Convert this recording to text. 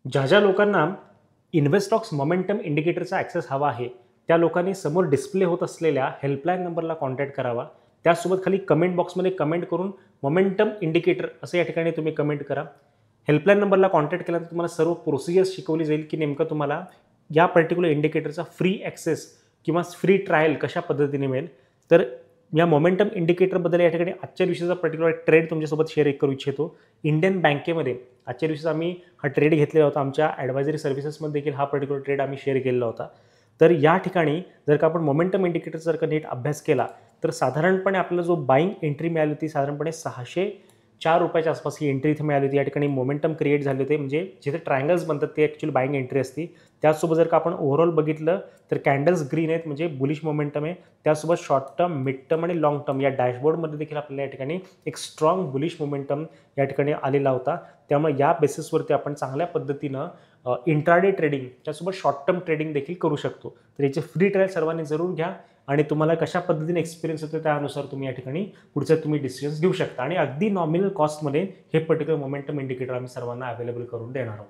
ज्या ज्या लोकांना इन्व्हेस्टॉक्स मोमेंटम इंडिकेटरचा ॲक्सेस हवा आहे त्या लोकांनी समोर डिस्प्ले होत असलेल्या हेल्पलाईन नंबरला कॉन्टॅक्ट करावा. त्यासोबत खाली कमेंट बॉक्समध्ये कमेंट करून मोमेंटम इंडिकेटर असं या ठिकाणी तुम्ही कमेंट करा. हेल्पलाईन नंबरला कॉन्टॅक्ट केल्यानंतर तुम्हाला सर्व प्रोसिजर्स शिकवली जाईल की नेमकं तुम्हाला या पर्टिक्युलर इंडिकेटरचा फ्री ॲक्सेस किंवा फ्री ट्रायल कशा पद्धतीने मिळेल. तर या मोमेंटम इंडिकेटरबद्दल या ठिकाणी आजच्या दिवशीचा पर्टिक्युलर ट्रेड तुमच्यासोबत शेअर करू इच्छितो. इंडियन बँकेमध्ये आजच्या दिवशीचा आम्ही हा ट्रेड घेतलेला होता. आमच्या ॲडवायझरी सर्व्हिसेसमध्ये देखील हा पर्टिक्युलर ट्रेड आम्ही शेअर केलेला होता. तर या ठिकाणी जर का आपण मोमेंटम इंडिकेटर जर का नीट अभ्यास केला तर साधारणपणे आपल्याला जो बाईंग एंट्री मिळाली होती साधारणपणे 604 रुपयाच्या आसपास ही एंट्री इथे मिळाली होती. या ठिकाणी मोमेंटम क्रिएट झाले होते, म्हणजे जिथे ट्रायंगल्स बनतात ते ॲक्च्युअली बाईंग एंट्री असते. त्याचसोबत जर का आपण ओव्हरऑल बघितलं तर कॅन्डल्स ग्रीन आहेत, म्हणजे बुलिश मोमेंटम आहे. त्यासोबत शॉर्ट टर्म, मिड टर्म आणि लाँग टर्म या डॅशबोर्डमध्ये देखील आपल्याला या ठिकाणी एक स्ट्रॉंग बुलिश मोमेंटम या ठिकाणी आलेला होता. त्यामुळे या बेसिसवरती आपण चांगल्या पद्धतीनं इंट्राडे ट्रेडिंग त्यासोबत शॉर्ट टर्म ट्रेडिंग देखील करू शकतो. तर याचे फ्री ट्रायल सर्वांनी जरूर घ्या आणि तुम्हाला कशा पद्धतीने एक्सपिरियन्स होतो त्यानुसार तुम्ही या ठिकाणी पुढचे तुम्ही डिसिजन्स घेऊ शकता आणि अगदी नॉमिनल कॉस्टमध्ये हे पर्टिक्युलर मोमेंटम इंडिकेटर आम्ही सर्वांना अवेलेबल करून देणार आहोत.